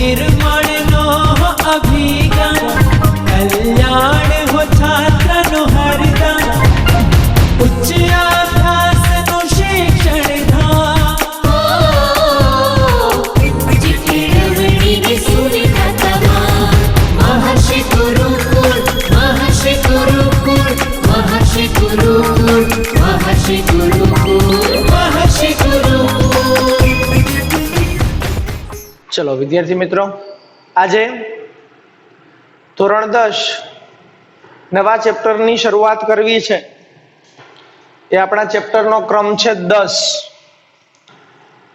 निर्मळनो अभिगम कल्याण हो छात्रनो हरदम उच्च अभ्यासनो शिक्षण धाम केळवणीने सुविधा तमाम महर्षि गुरुकुल महर्षि गुरुकुल महर्षि गुरुकुल महर्षि गुरुकुल महर्षि गुरुकुल। चलो विद्यार्थी मित्रों, आज ધોરણ 10 નવા ચેપ્ટરની શરૂઆત કરવી છે। એ આપણા ચેપ્ટરનો ક્રમ છે 10,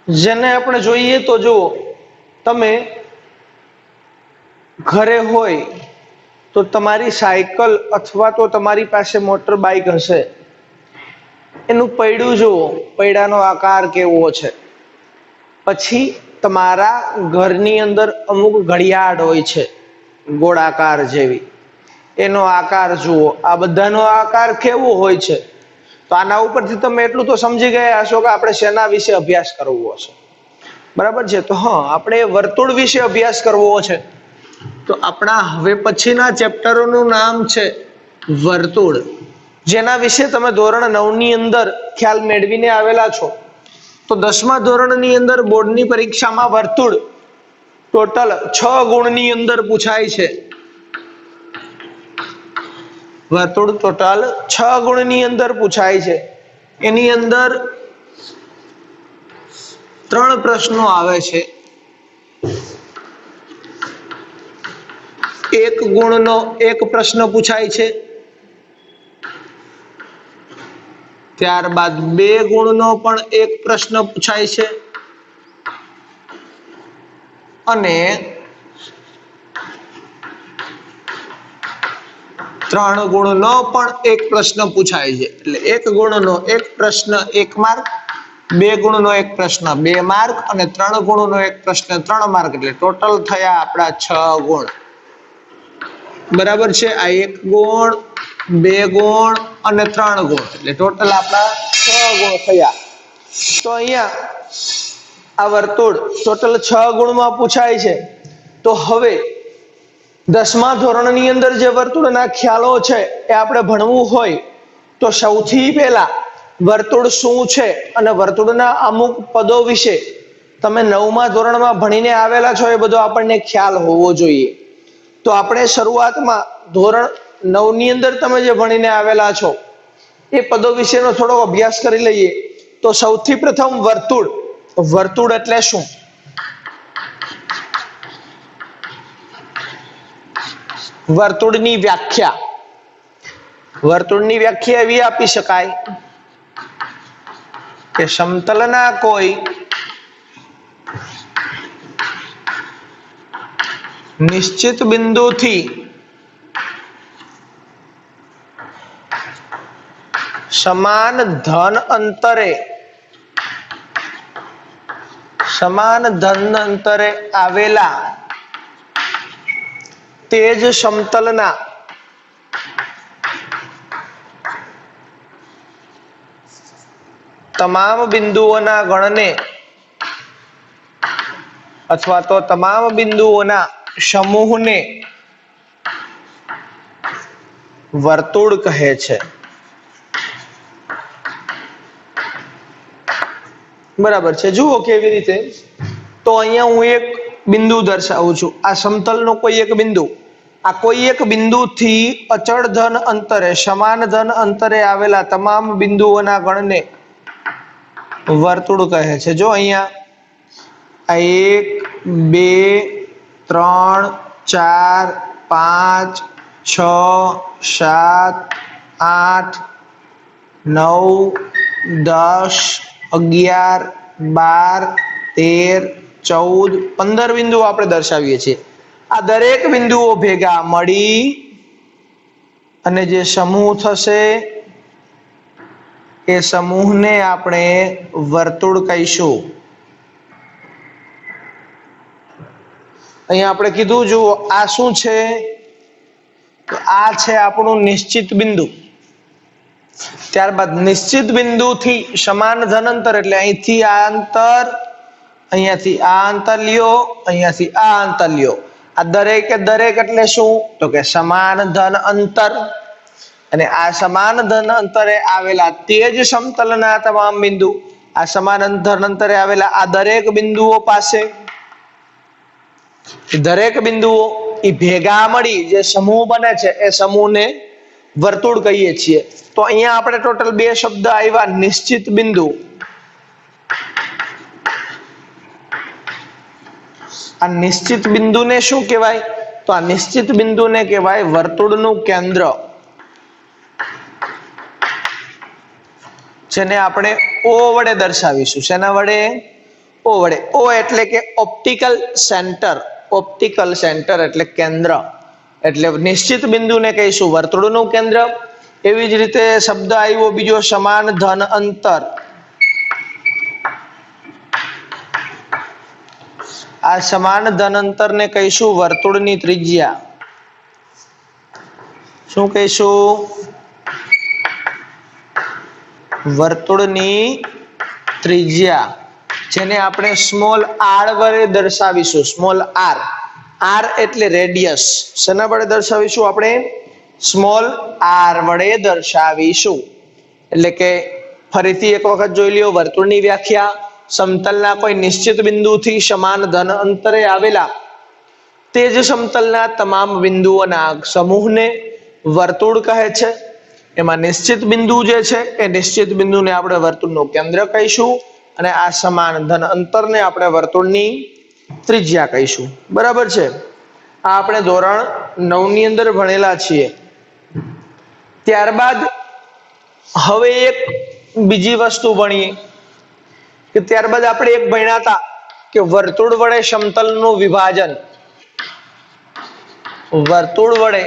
જેને આપણે જોઈએ તો જુઓ, તમે ઘરે હોય તો તમારી સાયકલ અથવા તો તમારી પાસે મોટર બાઇક હશે, એનું પૈડું જુઓ, પૈડાનો આકાર કેવો છે। પછી તમારા ઘરની અંદર અમુક ઘડિયાળ હોય છે ગોળાકાર જેવી, એનો આકાર જુઓ। આ બધાનો આકાર કેવો હોય છે? તો આના ઉપરથી તમે એટલું તો સમજી ગયા હશો કે આપણે શેના વિશે અભ્યાસ કરવો છે, બરાબર છે? તો હા, આપણે વર્તુળ વિશે અભ્યાસ કરવો છે। તો આપણા હવે પછીના ચેપ્ટરોનું નામ છે વર્તુળ, જેના વિશે તમે ધોરણ 9 ની અંદર ખ્યાલ મેળવીને આવેલા છો। તો 10મા ધોરણની અંદર બોર્ડની પરીક્ષામાં વર્તુળ ટોટલ 6 ગુણની અંદર પૂછાય છે। વર્તુળ ટોટલ 6 ગુણની અંદર પૂછાય છે। એની અંદર 3 પ્રશ્નો આવે છે। 1 ગુણનો 1 પ્રશ્ન પૂછાય છે, ત્યારબાદ 2 ગુણનો પણ 1 પ્રશ્ન પૂછાય છે, અને 3 ગુણનો પણ 1 પ્રશ્ન પૂછાય છે। એટલે 1 ગુણનો 1 પ્રશ્ન 1 માર્ક, 2 ગુણનો 1 પ્રશ્ન 2 માર્ક, અને 3 ગુણનો 1 પ્રશ્ન 3 માર્ક, એટલે ટોટલ થયા આપણા 6 ગુણ, બરાબર છે? આ 1 ગુણ, 2 ગુણ અને 3 ગુણ, એટલે ટોટલ આપણા 6 ગુણ થયા। તો અહીંયા આ વર્તુળ ટોટલ 6 ગુણમાં પૂછાય છે। તો હવે 10મા ધોરણની અંદર જે વર્તુળના ખ્યાલો છે એ આપણે ભણવું હોય તો સૌથી પહેલા વર્તુળ શું છે અને વર્તુળના અમુક પદો વિશે તમે 9મા ધોરણમાં ભણીને આવેલા છો, એ બધો આપણને ખ્યાલ હોવો જોઈએ। તો આપણે શરૂઆતમાં ધોરણ 9 ની અંદર તમે જે ભણીને આવેલા છો એ પદો વિશેનો થોડો અભ્યાસ કરી લઈએ। તો સૌથી પ્રથમ વર્તુળ, વર્તુળ એટલે શું? વર્તુળની વ્યાખ્યા, વર્તુળની વ્યાખ્યા એવી આપી શકાય કે સમતલના કોઈ નિશ્ચિત બિંદુથી સમાન ધન અંતરે આવેલા તે જ સમતલના તમામ બિંદુઓના ગણને અથવા તો તમામ બિંદુઓના સમૂહને વર્તુળ કહે છે, બરાબર છે? જુઓ કેવી રીતે। તો અહીંયા હું એક બિંદુ દર્શાવું છું, આ સમતલનો કોઈ એક બિંદુ, આ કોઈ એક બિંદુથી અચળ ધન અંતરે, સમાન ધન અંતરે આવેલા તમામ બિંદુઓના ગણને વર્તુળ કહે છે। જો અહીંયા આ 1 2 3 4 5 6 7 8 9 10 11 12 13 14 15 બિંદુઓ આપણે દર્શાવીએ છીએ। આ દરેક બિંદુઓ ભેગા મળી અને જે સમૂહ થશે એ સમૂહને આપણે વર્તુળ કહીશું। અહીંયા આપણે કીધું, જુઓ આ શું છે? તો આ છે આપણું નિશ્ચિત બિંદુ। ત્યારબાદ નિશ્ચિત બિંદુથી સમાન ધન અંતર, એટલે અહીંથી આ અંતર અહીંયાથી આ અંતર લ્યો, અહીંયાથી આ અંતર લ્યો. આ દરેકે દરેક એટલે શું? તો કે સમાન ધન અંતર. અને આ સમાન ધન અંતરે આવેલા તે જ સમતલના તમામ બિંદુ, આ સમાન ધન અંતરે આવેલા આ દરેક બિંદુઓ પાસે, દરેક બિંદુઓ એ ભેગા મળી જે સમૂહ બને છે એ સમૂહને વર્તુળ કહીએ છીએ. તો અહીંયા આપણે ટોટલ બે શબ્દ આવ્યા, નિશ્ચિત બિંદુ. આ નિશ્ચિત બિંદુને શું કહેવાય? તો આ નિશ્ચિત બિંદુને કહેવાય વર્તુળનું કેન્દ્ર, જેને આપણે ઓ વડે દર્શાવીશું. શેના વડે? ઓ વડે. ઓ એટલે કે ઓપ્ટિકલ સેન્ટર. ઓપ્ટિકલ સેન્ટર એટલે કેન્દ્ર, એટલે નિશ્ચિત બિંદુને કહીશું વર્તુળનું કેન્દ્ર. એવી જ રીતે શબ્દ આવ્યો બીજો સમાન ધન અંતર. આ સમાન ધન અંતરને કહીશું વર્તુળની ત્રિજ્યા. શું કહીશું? વર્તુળની ત્રિજ્યા, જેને આપણે સ્મોલ આર વડે દર્શાવીશું. Small R. આર એટલે રેડિયસ. શેના વડે દર્શાવીશું? આપણે સ્મોલ આર વડે દર્શાવીશું. એટલે કે ફરીથી એક વખત જોઈ લ્યો વર્તુળની વ્યાખ્યા. સમતલના કોઈ નિશ્ચિત બિંદુથી સમાન ધન અંતરે આવેલા તે જ સમતલના તમામ બિંદુઓના સમૂહને વર્તુળ કહે છે. એમાં નિશ્ચિત બિંદુ જે છે એ નિશ્ચિત બિંદુને આપણે વર્તુળનું કેન્દ્ર કહીશું, અને આ સમાન ધન અંતરને આપણે વર્તુળની ત્રિજ્યા કહીશું. બરાબર છે? આ આપણે ધોરણ 9 ની અંદર ભણેલા છીએ. ત્યારબાદ હવે એક બીજી વસ્તુ ભણીએ કે ત્યારબાદ આપણે એક ભણ્યા હતા કે વર્તુળ વડે સમતલનું વિભાજન. વર્તુળ વડે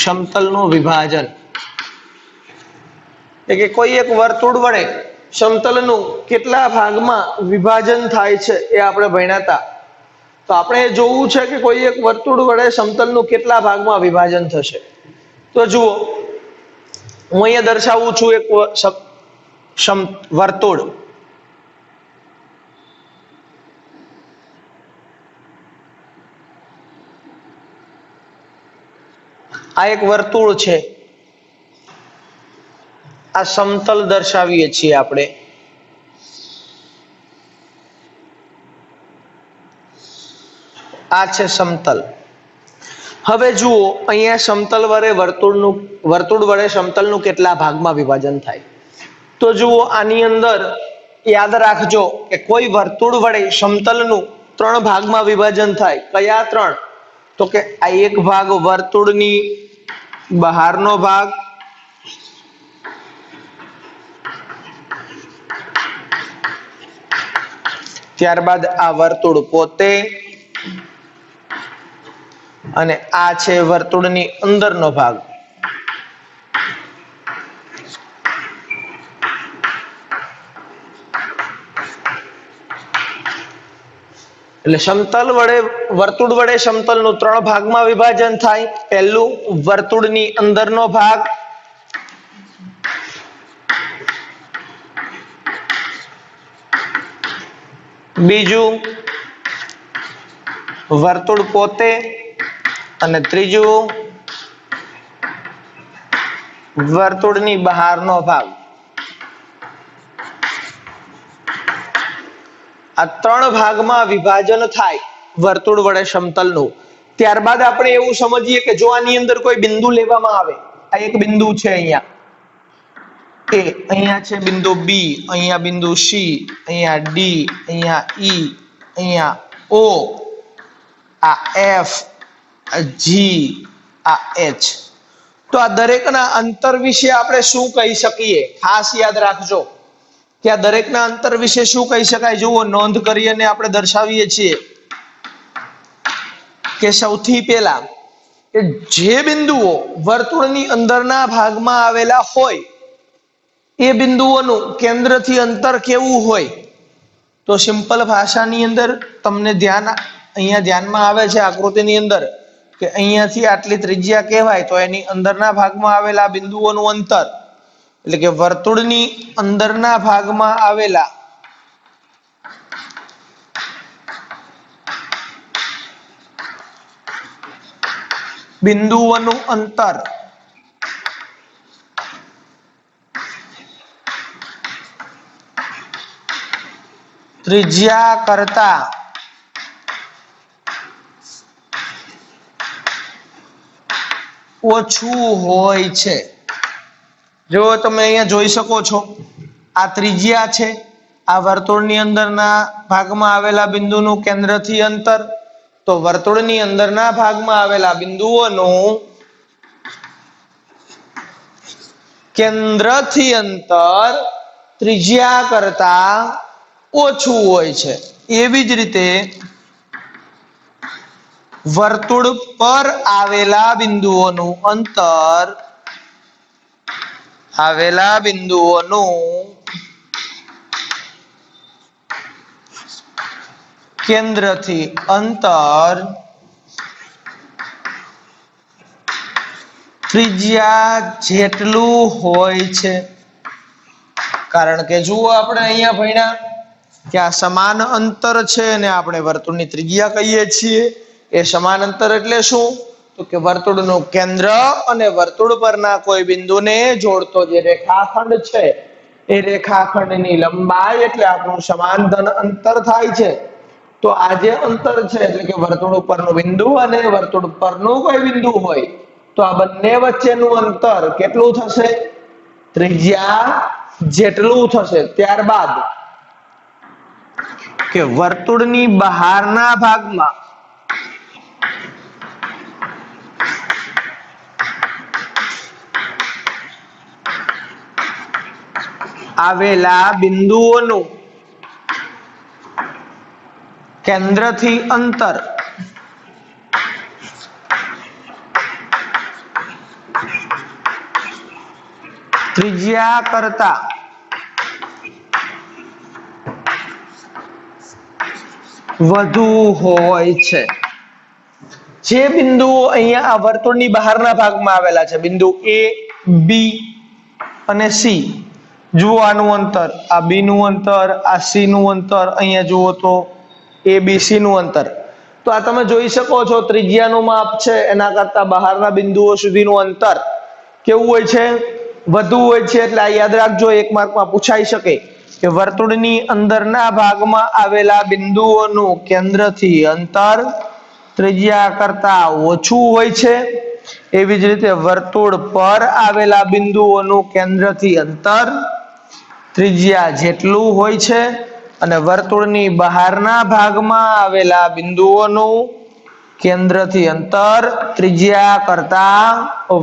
સમતલનું વિભાજન એટલે કે કોઈ એક વર્તુળ વડે સમતલનું કેટલા ભાગમાં વિભાજન થાય છે એ આપણે ભણ્યા હતા. તો આપણે જોવું છે કે કોઈ એક વર્તુળ વડે સમતલનું કેટલા ભાગમાં વિભાજન થશે. તો જુઓ, હું અહીંયા દર્શાવું છું એક વર્તુળ. આ એક વર્તુળ છે. આ સમતલ દર્શાવીએ છીએ આપણે. આ છે સમતલ. હવે જુઓ અહીંયા સમતલ વડે વર્તુળ વડે સમતલનું કેટલા ભાગમાં વિભાજન થાય. તો જુઓ આની અંદર યાદ રાખજો કે કોઈ વર્તુળ વડે સમતલનું 3 ભાગમાં વિભાજન થાય. કયા 3? તો કે આ એક ભાગ વર્તુળની બહારનો ભાગ, ત્યારબાદ આ વર્તુળ પોતે, અને આ છે વર્તુળની અંદરનો ભાગ. એટલે સમતલ વડે વર્તુળ વડે સમતલનું 3 ભાગમાં વિભાજન થાય. પહેલું વર્તુળની અંદરનો ભાગ, બીજું વર્તુળ પોતે, અને ત્રીજું વર્તુળની બહારનો ભાગ. આ 3 ભાગમાં વિભાજન થાય વર્તુળ વડે સમતલનું. ત્યારબાદ આપણે એવું સમજીએ કે જો આની અંદર કોઈ બિંદુ લેવામાં આવે, આ એક બિંદુ છે અહીંયા A, અહીંયા છે બિંદુ B, અહીંયા બિંદુ C, અહીંયા D, અહીંયા E, અહીંયા O, આ F, આ G, આ H. તો આ દરેકના અંતર વિશે આપણે શું કહી શકીએ? ખાસ યાદ રાખજો કે આ દરેકના અંતર વિશે શું કહી શકાય. જુઓ, નોંધ કરી અને આપણે દર્શાવીએ છીએ કે સૌથી પહેલા કે જે બિંદુઓ વર્તુળની અંદરના ભાગમાં આવેલા હોય એ બિંદુઓનું કેન્દ્રથી અંતર કેવું હોય? તો સિમ્પલ ભાષાની અંદર તમને અહીંયા ધ્યાનમાં આવે છે આકૃતિની અંદર કે અહીંયાથી આટલી ત્રિજ્યા કહેવાય તો એની અંદરના ભાગમાં આવેલા બિંદુઓનું અંતર. એટલે કે વર્તુળની અંદરના ભાગમાં આવેલા બિંદુઓનું અંતર ત્રિજ્યા કરતા ઓછું હોય છે। જો તમે અહીંયા જોઈ શકો છો, આ ત્રિજ્યા છે, આ વર્તુળની અંદરના ભાગમાં આવેલા બિંદુનું કેન્દ્રથી અંતર, તો વર્તુળની અંદરના ભાગમાં આવેલા બિંદુઓનું કેન્દ્રથી અંતર ત્રિજ્યા કરતા ઓછું હોય છે। એવી જ રીતે વર્તુળ પર આવેલા બિંદુઓનું અંતર કેન્દ્રથી અંતર ત્રિજ્યા જેટલું હોય છે। કારણ કે જુઓ, આપણે અહીંયા ભણ્યા કે આ સમાન અંતર છે અને આપણે વર્તુળની ત્રિજ્યા કહીએ છીએ। એ સમાન અંતર એટલે શું? તો કે વર્તુળનું કેન્દ્ર અને વર્તુળ પરના કોઈ બિંદુને જોડતો જે રેખાખંડ છે, એ રેખાખંડની લંબાઈ એટલે આપણું સમાન ધન અંતર થાય છે। તો આ જે અંતર છે એટલે કે વર્તુળ ઉપરનું બિંદુ અને વર્તુળ પરનું કોઈ બિંદુ હોય, તો આ બંને વચ્ચેનું અંતર કેટલું થશે? ત્રિજ્યા જેટલું થશે। ત્યારબાદ કે વર્તુળની બહારના ભાગમાં આવેલા બિંદુઓનું કેન્દ્રથી અંતર ત્રિજ્યા કરતા વધુ હોય છે। જે બિંદુઓ અહીંયા આ વર્તુળની બહારના ભાગમાં આવેલા છે, બિંદુ A, B અને C, જુઓ આનું અંતર, આ B નું અંતર, આ C નું અંતર, અહીંયા જુઓ તો ABC નું અંતર, તો આ તમે જોઈ શકો છો ત્રિજ્યાનું માપ છે એના કરતા બહારના બિંદુઓ સુધીનું અંતર કેવું હોય છે? વધુ હોય છે। એટલે આ યાદ રાખજો, એક માર્કમાં પૂછાઈ શકે કે વર્તુળની અંદરના ભાગમાં આવેલા બિંદુઓનું કેન્દ્રથી અંતર ત્રિજ્યા કરતા ઓછું હોય છે। એવી જ રીતે વર્તુળ પર આવેલા બિંદુઓનું કેન્દ્રથી અંતર ત્રિજ્યા જેટલું હોય છે અને વર્તુળની બહારના ભાગમાં આવેલા બિંદુઓનું કેન્દ્રથી અંતર ત્રિજ્યા કરતા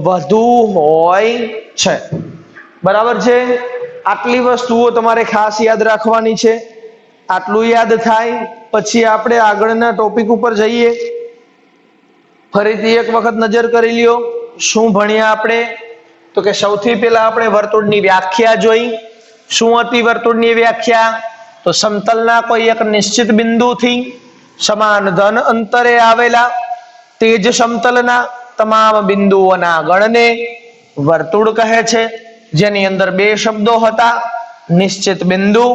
વધુ હોય છે। બરાબર છે? આટલી વસ્તુઓ તમારે ખાસ યાદ રાખવાની છે। આટલું યાદ થાય પછી આપણે આગળના ટોપિક ઉપર જઈએ। ફરીથી એક વખત નજર કરી લ્યો, શું ભણ્યા આપણે? તો કે સૌથી પહેલા આપણે વર્તુળની વ્યાખ્યા જોઈ। શું હતી વર્તુળની વ્યાખ્યા? તો સમતલના કોઈ એક નિશ્ચિત બિંદુથી સમાન ધન અંતરે આવેલા તે જ સમતલના તમામ બિંદુઓના ગણને વર્તુળ કહે છે। જેની અંદર બે શબ્દો હતા, નિશ્ચિત બિંદુ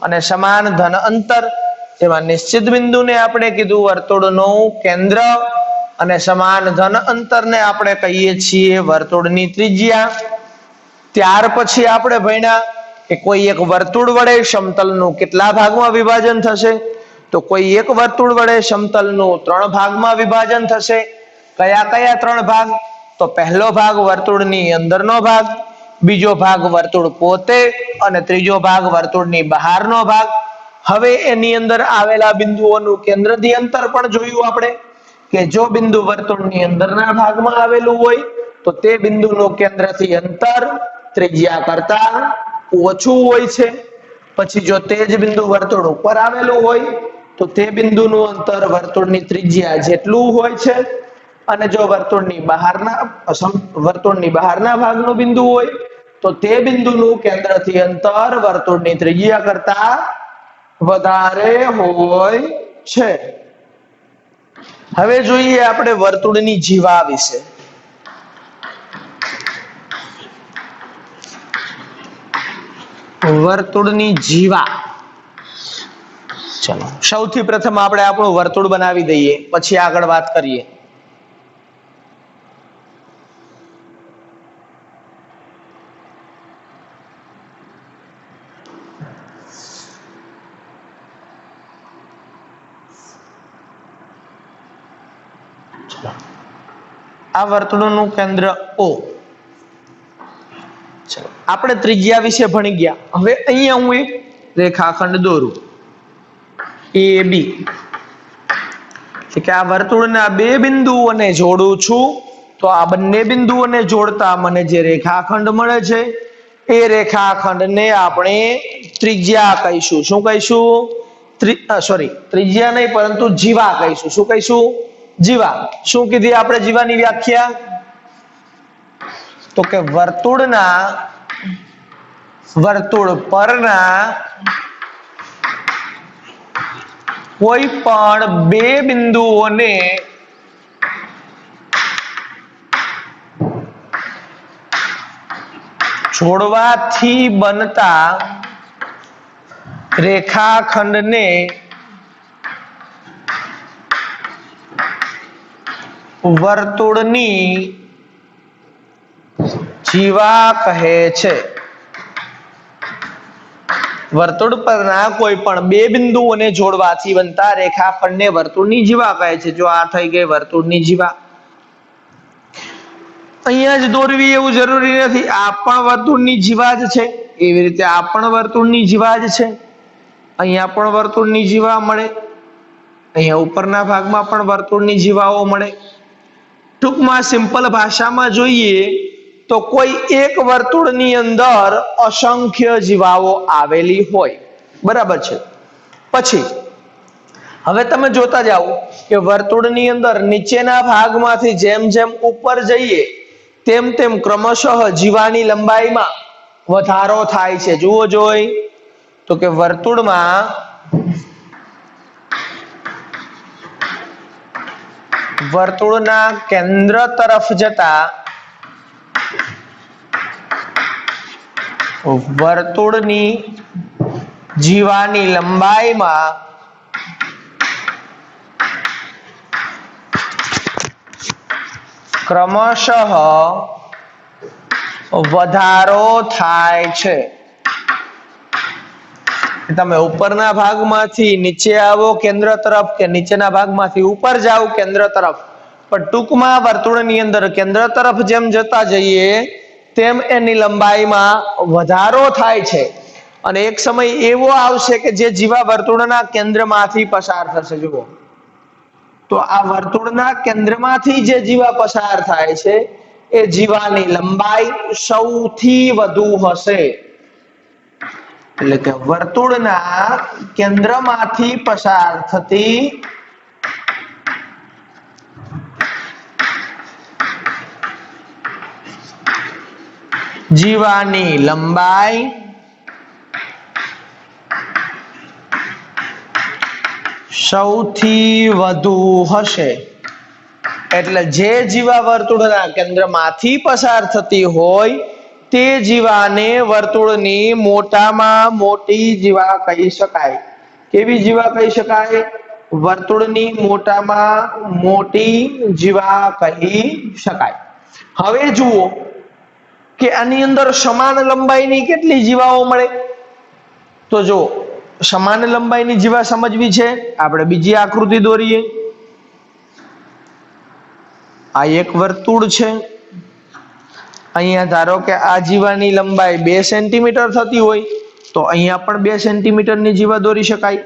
અને સમાન ધન અંતર। એમાં નિશ્ચિત બિંદુને આપણે કીધું વર્તુળનું કેન્દ્ર અને સમાન ધન અંતરને આપણે કહીએ છીએ વર્તુળની ત્રિજ્યા। ત્યાર પછી આપણે ભણ્યા કે કોઈ એક વર્તુળ વડે સમતલનું કેટલા ભાગમાં વિભાજન થશે? તો કોઈ એક વર્તુળ વડે સમતલનું 3 ભાગમાં વિભાજન થશે। કયા કયા 3 ભાગ? તો પહેલો ભાગ વર્તુળની અંદરનો ભાગ, બીજો ભાગ વર્તુળ પોતે અને ત્રીજો ભાગ વર્તુળની બહારનો ભાગ। હવે એની અંદર આવેલા બિંદુઓનું કેન્દ્રથી અંતર પણ જોયું આપણે કે જો બિંદુ વર્તુળની અંદરના ભાગમાં આવેલું હોય તો તે બિંદુનું કેન્દ્રથી અંતર ત્રિજ્યા કરતા ઓછું હોય છે। પછી જો તે જ બિંદુ વર્તુળ ઉપર આવેલું હોય તો તે બિંદુનું અંતર વર્તુળની ત્રિજ્યા જેટલું હોય છે। અને જો વર્તુળની બહારના ભાગનું બિંદુ હોય તો તે બિંદુનું કેન્દ્રથી અંતર વર્તુળની ત્રિજ્યા કરતા વધારે હોય છે। હવે જોઈએ આપણે વર્તુળની જીવા વિશે। વર્તુળની જીવા. ચલો સૌથી પ્રથમ આપણે આપણું વર્તુળ બનાવી દઈએ, પછી આગળ વાત કરીએ. આ વર્તુળનું કેન્દ્ર O. ચલો આપણે ત્રિજ્યા વિશે ભણી ગયા. હવે અહીંયા હું એક રેખાખંડ દોરું AB. કે આ વર્તુળના બે બિંદુઓને જોડું છું, તો આ બંને બિંદુઓને જોડતા મને જે રેખાખંડ મળે છે એ રેખાખંડને આપણે ત્રિજ્યા કહીશું. શું કહીશું? ત્રિજ્યા નહીં પરંતુ જીવા કહીશું. શું કહીશું? જીવા. શું કીધી આપણે જીવાની વ્યાખ્યા? તો કે વર્તુળ પરના કોઈ પણ બે બિંદુઓને જોડવાથી બનતા રેખાખંડને વર્તુળની જીવા કહે છે. વર્તુળ પરના કોઈ પણ બે બિંદુઓને જોડવાથી બનતા રેખાખંડને વર્તુળની જીવા કહે છે. જો આ થઈ ગઈ વર્તુળની જીવા. અહીંયા જ દોરવી એવું જરૂરી નથી, આ પણ વર્તુળની જીવા જ છે. એવી રીતે આ પણ વર્તુળની જીવા જ છે. અહીંયા પણ વર્તુળની જીવા મળે, અહીંયા ઉપરના ભાગમાં પણ વર્તુળની જીવાઓ મળે. ટૂંકમાં સિમ્પલ ભાષામાં જોઈએ તો કોઈ એક વર્તુળની અંદર અસંખ્ય જીવાઓ આવેલી હોય. બરાબર છે. પછી હવે તમે જોતા જાઓ કે વર્તુળની અંદર નીચેના ભાગમાંથી જેમ જેમ ઉપર જઈએ તેમ તેમ ક્રમશઃ જીવાની લંબાઈમાં વધારો થાય છે. જુઓ જોઈ તો કે વર્તુળમાં વર્તુળના કેન્દ્ર તરફ જતા વર્તુળની જીવાની લંબાઈમાં ક્રમશઃ વધારો થાય છે. તમે ઉપરના ભાગમાંથી નીચે આવો કેન્દ્ર તરફ, કે નીચેના ભાગમાંથી ઉપર જાઓ કેન્દ્ર તરફ, પણ ટૂંકમાં વર્તુળની અંદર કેન્દ્ર તરફ જેમ જતા જઈએ તેમ એની લંબાઈમાં વધારો થાય છે. અને એક સમય એવો આવશે કે જે જીવા વર્તુળના કેન્દ્રમાંથી પસાર થશે. જુઓ તો આ વર્તુળના કેન્દ્રમાંથી જે જીવા પસાર થાય છે એ જીવાની લંબાઈ સૌથી વધુ હશે. એટલે કે વર્તુળના કેન્દ્રમાંથી પસાર થતી જીવાની લંબાઈ સૌથી વધુ હશે. એટલે જે જીવા વર્તુળના કેન્દ્રમાંથી પસાર થતી હોય તે જીવાને વર્તુળની મોટામાં મોટી જીવા કહી શકાય. કેવી જીવા કહી શકાય? વર્તુળની મોટામાં મોટી જીવા કહી શકાય. હવે જુઓ કે આની અંદર સમાન લંબાઈની કેટલી જીવાઓ મળે? તો જો સમાન લંબાઈની જીવા સમજવી છે, આપણે બીજી આકૃતિ દોરીએ. આ એક વર્તુળ છે. અહીંયા ધારો કે આ જીવાની લંબાઈ 2 સેન્ટીમીટર થતી હોય તો અહીંયા પણ 2 સેન્ટીમીટરની જીવા દોરી શકાય.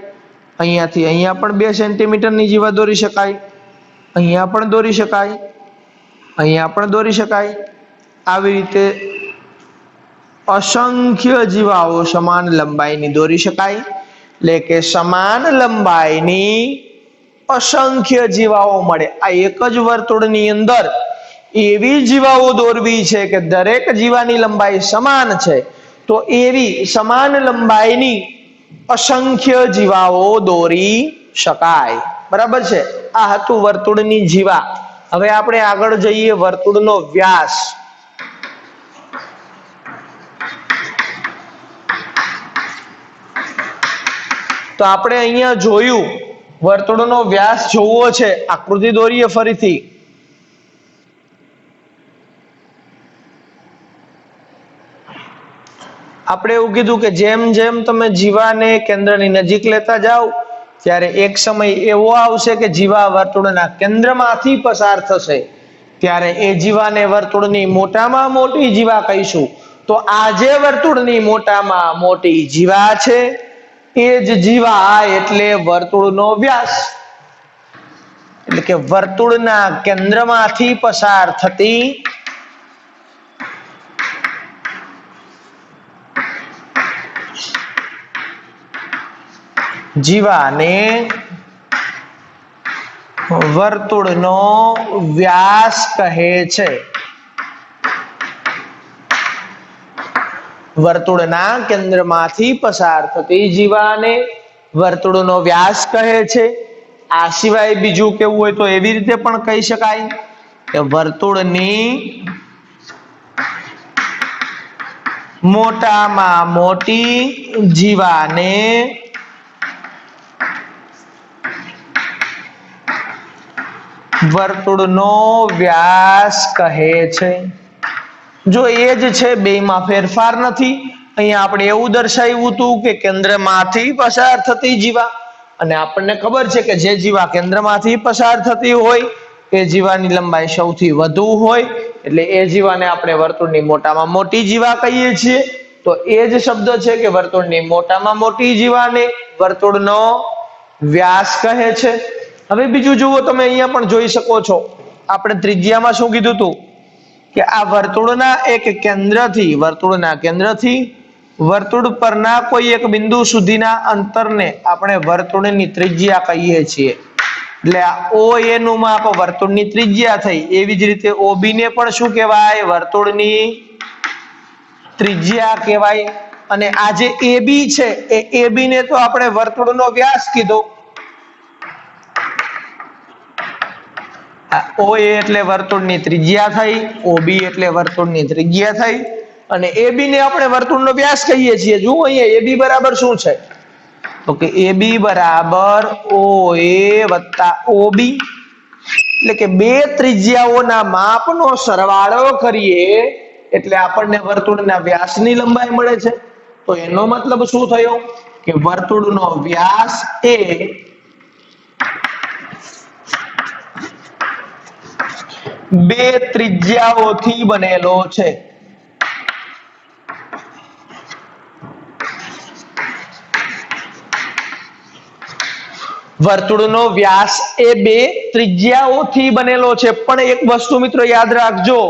અહીંયાથી અહીંયા પણ 2 સેન્ટીમીટરની જીવા દોરી શકાય. અહીંયા પણ દોરી શકાય, અહીંયા પણ દોરી શકાય. આવી રીતે અસંખ્ય જીવાઓ સમાન લંબાઈની દોરી શકાય. એટલે કે સમાન લંબાઈની અસંખ્ય જીવાઓ મળે. આ એક જ વર્તુળની અંદર એવી જીવાઓ દોરવી છે કે દરેક જીવાની લંબાઈ સમાન છે, તો એવી સમાન લંબાઈની અસંખ્ય જીવાઓ દોરી શકાય. બરાબર છે. આ હતું વર્તુળની જીવા. હવે આપણે આગળ જઈએ વર્તુળનો વ્યાસ. તો આપણે અહીંયા જોયું વર્તુળનો વ્યાસ જોવો છે, આકૃતિ દોરીએ ફરીથી. આપણે એવું કીધું કે જેમ જેમ તમે જીવાને કેન્દ્રની નજીક લેતા જાઓ ત્યારે એક સમય એવો આવશે કે જીવા વર્તુળના કેન્દ્રમાંથી પસાર થશે, ત્યારે એ જીવાને વર્તુળની મોટામાં મોટી જીવા કહીશું. તો આ જે વર્તુળની મોટામાં મોટી જીવા છે એ જ જીવા એટલે વર્તુળનો વ્યાસ. એટલે કે વર્તુળના કેન્દ્રમાંથી પસાર થતી જીવાને વર્તુળનો વ્યાસ કહે છે. વર્તુળના કેન્દ્રમાંથી પસાર થતી જીવાને વર્તુળનો વ્યાસ કહે છે. આ સિવાય બીજું કેવું હોય તો એવી રીતે પણ કહી શકાય કે વર્તુળની મોટામાં મોટી જીવાને વર્તુળનો વ્યાસ કહે છે. જો એ જ છે, બેમાં ફેરફાર નથી. અહીંયા આપણે એવું દર્શાવ્યું હતું કે કેન્દ્રમાંથી પસાર થતી જીવા, અને આપણને ખબર છે કે જે જીવા કેન્દ્રમાંથી પસાર થતી હોય એ જીવાની લંબાઈ સૌથી વધુ હોય, એટલે એ જીવાને આપણે વર્તુળની મોટામાં મોટી જીવા કહીએ છીએ. તો એ જ શબ્દ છે કે વર્તુળની મોટામાં મોટી જીવાને વર્તુળનો વ્યાસ કહે છે. હવે બીજું જુઓ, તમે અહીંયા પણ જોઈ શકો છો, આપણે ત્રિજ્યામાં શું કીધું હતું કે આ વર્તુળના કેન્દ્રથી વર્તુળ પરના કોઈ એક બિંદુ સુધીના અંતરને આપણે વર્તુળની ત્રિજ્યા કહીએ છીએ. એટલે આ OA નું માપ વર્તુળની ત્રિજ્યા થઈ, એવી જ રીતે OB ને પણ શું કહેવાય? વર્તુળની ત્રિજ્યા કહેવાય. અને આ જે AB છે એ AB ને તો આપણે વર્તુળનો વ્યાસ કીધો. OA એટલે વર્તુળની ત્રિજ્યા થઈ, OB એટલે વર્તુળની ત્રિજ્યા થઈ, અને AB ને આપણે વર્તુળનો વ્યાસ કહીએ છીએ. જુઓ અહીંયા AB બરાબર શું છે તો કે AB બરાબર OA વત્તા OB, એટલે કે બે ત્રિજ્યાઓના માપનો સરવાળો કરીએ એટલે આપણને વર્તુળના વ્યાસની લંબાઈ મળે છે. તો એનો મતલબ શું થયો કે વર્તુળનો વ્યાસ એ બે ત્રિજ્યાઓથી બનેલો છે. વર્તુળનો વ્યાસ એ બે ત્રિજ્યાઓથી બનેલો છે. પણ એક વસ્તુ મિત્રો યાદ રાખજો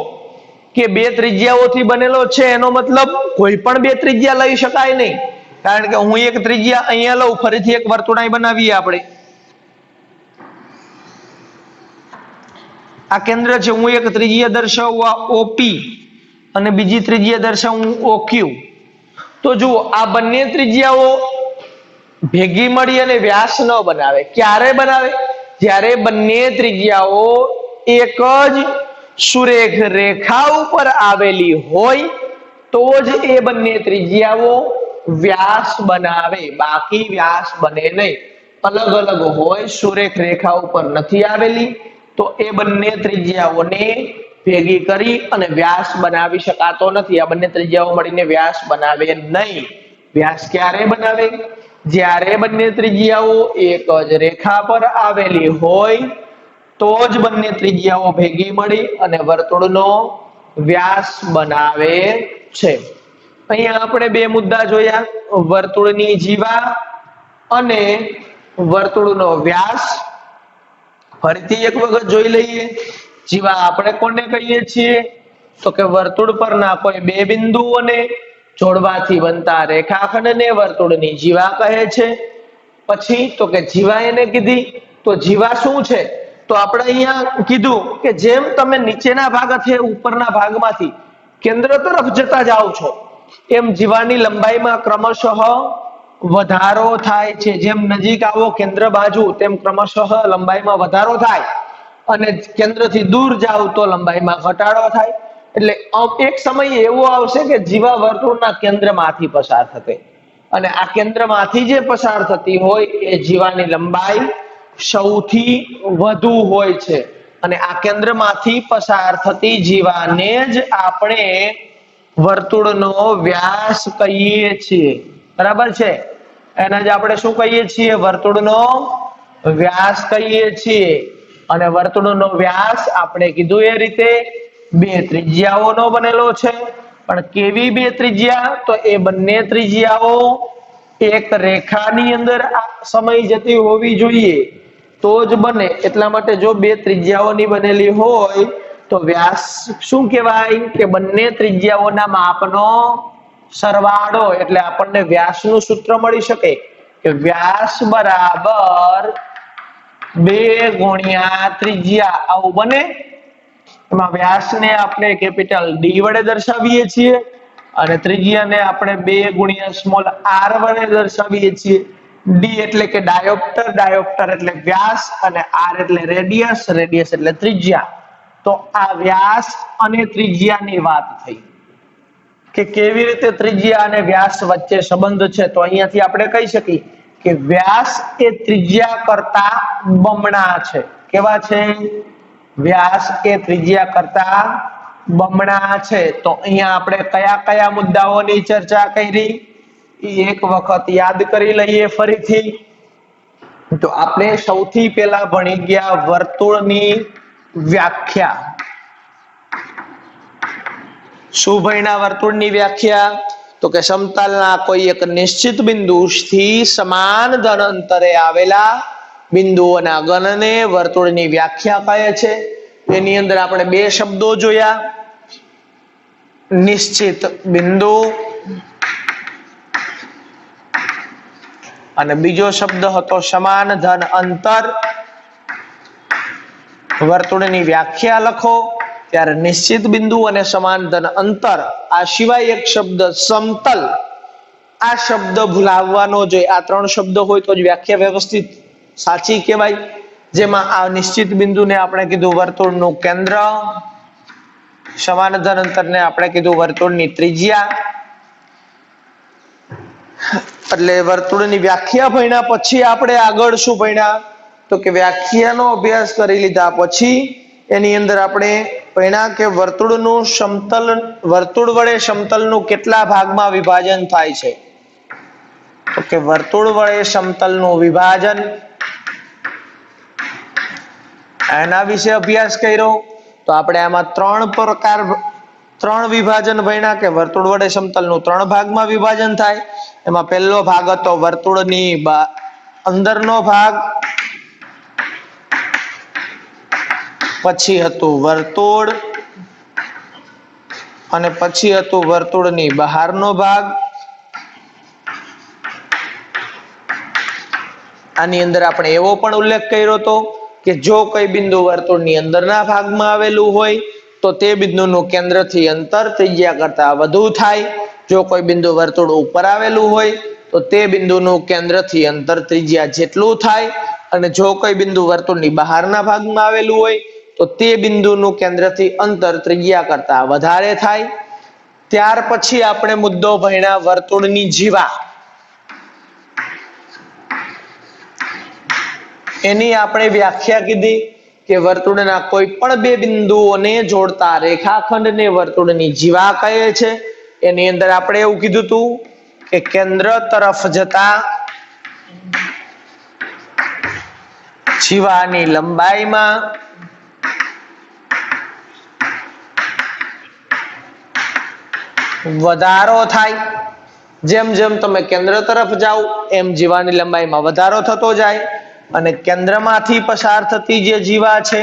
કે બે ત્રિજ્યાઓથી બનેલો છે એનો મતલબ કોઈ પણ બે ત્રિજ્યા લઈ શકાય નહીં. કારણ કે હું એક ત્રિજ્યા અહીંયા લઉં, ફરીથી એક વર્તુળાઈ બનાવીએ આપણે. આ કેન્દ્ર છે, હું એક ત્રિજ્યા દર્શાવું OP અને બીજી ત્રિજ્યા દર્શાવું OQ. તો જુઓ આ બંને ત્રિજ્યાઓ ભેગી મળી અને વ્યાસ ન બનાવે. ક્યારે બનાવે? જ્યારે બંને ત્રિજ્યાઓ એક જ સુરેખ રેખા ઉપર આવેલી હોય તો જ એ બંને ત્રિજ્યાઓ વ્યાસ બનાવે, બાકી વ્યાસ બને નહીં. અલગ અલગ હોય, સુરેખ રેખા ઉપર નથી આવેલી, તો એ બંને ત્રિજ્યાઓને ભેગી કરી અને વ્યાસ બનાવી શકાતો નથી. આ બંને ત્રિજ્યાઓ મળીને વ્યાસ બનાવે નહીં. વ્યાસ ક્યારે બનાવે? જ્યારે બંને ત્રિજ્યાઓ એક જ રેખા પર આવેલી હોય તો જ બંને ત્રિજ્યાઓ ભેગી મળી અને વર્તુળનો વ્યાસ બનાવે છે. અહીંયા આપણે બે મુદ્દા જોયા, વર્તુળની જીવા અને વર્તુળનો વ્યાસ. ફરીથી એક વખત જોઈ લઈએ. જીવા આપણે કોને કહીએ છીએ તો કે વર્તુળ પરના કોઈ બે બિંદુઓને જોડવાથી બનતા રેખાખંડને વર્તુળની જીવા કહે છે. પછી તો કે જીવા એને કીધી. તો જીવા શું છે? તો આપણે અહીંયા કીધું કે જેમ તમે નીચેના ભાગથી ઉપરના ભાગમાંથી કેન્દ્ર તરફ જતા જાઓ છો એમ જીવાની લંબાઈમાં ક્રમશઃ વધારો થાય છે. જેમ નજીક આવો કેન્દ્ર બાજુ તેમ ક્રમશઃ લંબાઈમાં વધારો થાય, અને કેન્દ્રથી દૂર જાવ તો લંબાઈમાં ઘટાડો થાય. એટલે એક સમય એવો આવશે કે જીવા વર્તુળના કેન્દ્રમાંથી પસાર થશે. અને આ કેન્દ્રમાંથી જે પસાર થતી હોય એ જીવાની લંબાઈ સૌથી વધુ હોય છે અને આ કેન્દ્રમાંથી પસાર થતી જીવાને જ આપણે વર્તુળનો વ્યાસ કહીએ છીએ બરાબર છે એને જ આપણે શું કહીએ છીએ વર્તુળનો વ્યાસ કહીએ છીએ અને વર્તુળનો વ્યાસ આપણે કીધું એ રીતે બે ત્રિજ્યાઓનો બનેલો છે પણ કેવી બે ત્રિજ્યા તો એ બંને ત્રિજ્યાઓ એક રેખાની અંદર સમય જતી હોવી જોઈએ તો જ બને એટલા માટે જો બે ત્રિજ્યાઓની બનેલી હોય તો વ્યાસ શું કહેવાય કે બંને ત્રિજ્યાઓના માપનો સરવાળો એટલે આપણને વ્યાસનું સૂત્ર મળી શકે કે વ્યાસ બરાબર 2 ગુણ્યા ત્રિજ્યા આવું બને એમાં વ્યાસને આપણે કેપિટલ ડી વડે દર્શાવીએ છીએ અને ત્રિજ્યાને આપણે 2 ગુણ્યા સ્મોલ r વડે દર્શાવીએ છીએ ડી એટલે કે ડાયોપ્ટર ડાયોપ્ટર એટલે વ્યાસ અને r એટલે રેડિયસ રેડિયસ એટલે ત્રિજ્યા તો આ વ્યાસ અને ત્રિજ્યાની વાત થઈ કે કેવી રીતે ત્રિજ્યા અને વ્યાસ વચ્ચે સંબંધ છે તો અહીંયાથી આપણે કહી શકીએ કે વ્યાસ એ ત્રિજ્યા કરતા બમણા છે કેવા છે વ્યાસ એ ત્રિજ્યા કરતા બમણા છે તો અહીંયા આપણે કયા કયા મુદ્દાઓની ચર્ચા કરી એક વખત યાદ કરી લઈએ ફરીથી તો આપણે સૌથી પહેલા ભણી ગયા વર્તુળની વ્યાખ્યા શું ભણ્યા વર્તુળની વ્યાખ્યા તો કે સમતલના કોઈ એક નિશ્ચિત બિંદુથી સમાન ધન અંતરે આવેલા બિંદુઓના ગણને વર્તુળની વ્યાખ્યા કહે છે એની અંદર આપણે બે શબ્દો જોયા નિશ્ચિત બિંદુ અને બીજો શબ્દ હતો સમાન ધન અંતર વર્તુળની વ્યાખ્યા લખો ત્યારે નિશ્ચિત બિંદુ અને સમાન ધન અંતર આ સિવાય એક શબ્દ સમતલ આ શબ્દ ભૂલાવવાનો જોઈએ આ ત્રણ શબ્દો હોય તો જ વ્યાખ્યા વ્યવસ્થિત સાચી કહેવાય જેમાં આ નિશ્ચિત બિંદુને આપણે કીધું વર્તુળનું કેન્દ્ર સમાન ધન અંતરને આપણે કીધું વર્તુળની ત્રિજ્યા એટલે વર્તુળની વ્યાખ્યા ભણ્યા પછી આપણે આગળ શું ભણ્યા તો કે વ્યાખ્યાનો અભ્યાસ કરી લીધા પછી એની અંદર આપણે ભણ્યા કે વર્તુળનું સમતલ વર્તુળ વડે સમતલનું કેટલા ભાગમાં વિભાજન થાય છે તો કે વર્તુળ વડે સમતલનું વિભાજન એના વિશે અભ્યાસ કર્યો તો આપણે આમાં ત્રણ વિભાજન ભણ્યા કે વર્તુળ વડે સમતલનું 3 ભાગમાં વિભાજન થાય એમાં પહેલો ભાગ હતો વર્તુળની અંદરનો ભાગ પછી હતું વર્તુળ અને પછી હતું વર્તુળની બહારનો ભાગ આની અંદર આપણે એવો પણ ઉલ્લેખ કર્યો હતો કે જો કોઈ બિંદુ વર્તુળની અંદરના ભાગમાં આવેલું હોય તો તે બિંદુનું કેન્દ્રથી અંતર ત્રિજ્યા કરતા વધુ થાય જો કોઈ બિંદુ વર્તુળ ઉપર આવેલું હોય તો તે બિંદુનું કેન્દ્રથી અંતર ત્રિજ્યા જેટલું થાય અને જો કોઈ બિંદુ વર્તુળની બહારના ભાગમાં આવેલું હોય તો તે બિંદુનું કેન્દ્રથી અંતર ત્રિજ્યા કરતા વધારે થાય ત્યાર પછી આપણે મુદ્દો ભણ્યા વર્તુળની જીવા એની આપણે વ્યાખ્યા કીધી કે વર્તુળના કોઈ પણ બે બિંદુઓને જોડતા રેખાખંડને વર્તુળની જીવા કહે છે એની અંદર આપણે એવું કીધું હતું કે કેન્દ્ર તરફ જતા જીવાની લંબાઈમાં વધારો થાય જેમ જેમ તમે કેન્દ્ર તરફ જાઓ એમ જીવાની લંબાઈમાં વધારો થતો જાય અને કેન્દ્રમાંથી પસાર થતી જે જીવા છે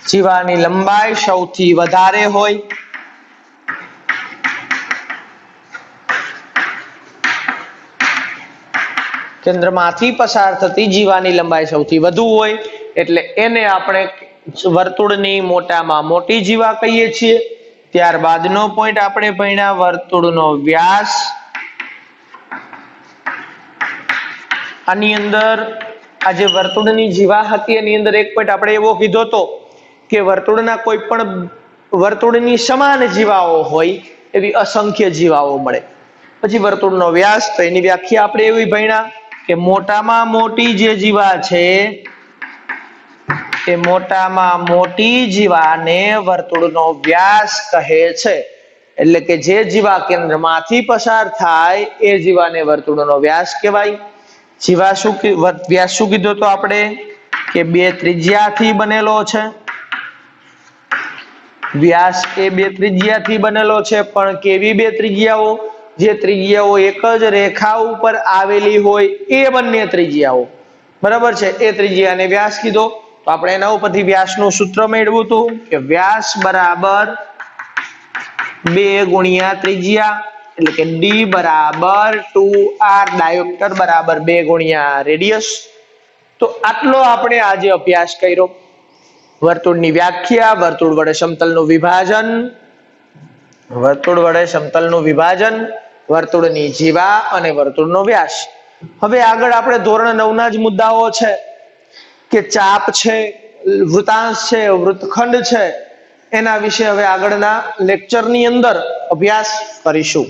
જીવાની લંબાઈ સૌથી વધારે હોય કેન્દ્રમાંથી પસાર થતી જીવાની લંબાઈ સૌથી વધુ હોય એટલે એને આપણે વર્તુળની મોટામાં મોટી જીવા કહીએ છીએ ત્યારબાદનો પોઈન્ટ આપણે ભણ્યા વર્તુળનો વ્યાસ આની અંદર આ જે વર્તુળની જીવા હતી એની અંદર એક પોઈન્ટ આપણે એવો કીધો હતો કે વર્તુળના કોઈ પણ વર્તુળની સમાન જીવાઓ હોય એવી અસંખ્ય જીવાઓ મળે. પછી વર્તુળનો વ્યાસ, તો એની વ્યાખ્યા આપણે એવી ભણ્યા કે મોટામાં મોટી જે જીવા છે એ મોટામાં મોટી જીવાને વર્તુળનો વ્યાસ કહે છે. એટલે કે જે જીવા કેન્દ્રમાંથી પસાર થાય એ જીવાને વર્તુળનો વ્યાસ કહેવાય. જીવા શું વ્યાસ શું કીધો તો આપણે કે બે ત્રિજ્યાથી બનેલો છે. વ્યાસ એ બે ત્રિજ્યાથી બનેલો છે, પણ કેવી બે ત્રિજ્યાઓ? જે ત્રિજ્યાઓ એક જ રેખા ઉપર આવેલી હોય એ બંને ત્રિજ્યાઓ, બરાબર છે, એ ત્રિજ્યાને વ્યાસ કીધો. તો આપણે એના ઉપરથી વ્યાસનું સૂત્ર મેળવ્યું હતું કે વ્યાસ બરાબર 2 ગુણ્યા ત્રિજ્યા, એટલે કે d બરાબર 2r, ડાયોપ્ટર બરાબર 2 ગુણ્યા રેડિયસ. તો આટલો આપણે આજે અભ્યાસ કર્યો. વર્તુળની વ્યાખ્યા, વર્તુળ વડે સમતલનું વિભાજન, વર્તુળની જીવા અને વર્તુળનો વ્યાસ. હવે આગળ આપણે ધોરણ 9 ના જ મુદ્દાઓ છે કે ચાપ છે, વૃતાંશ છે, વૃત્તખંડ છે, એના વિશે હવે આગળના લેક્ચરની અંદર અભ્યાસ કરીશું.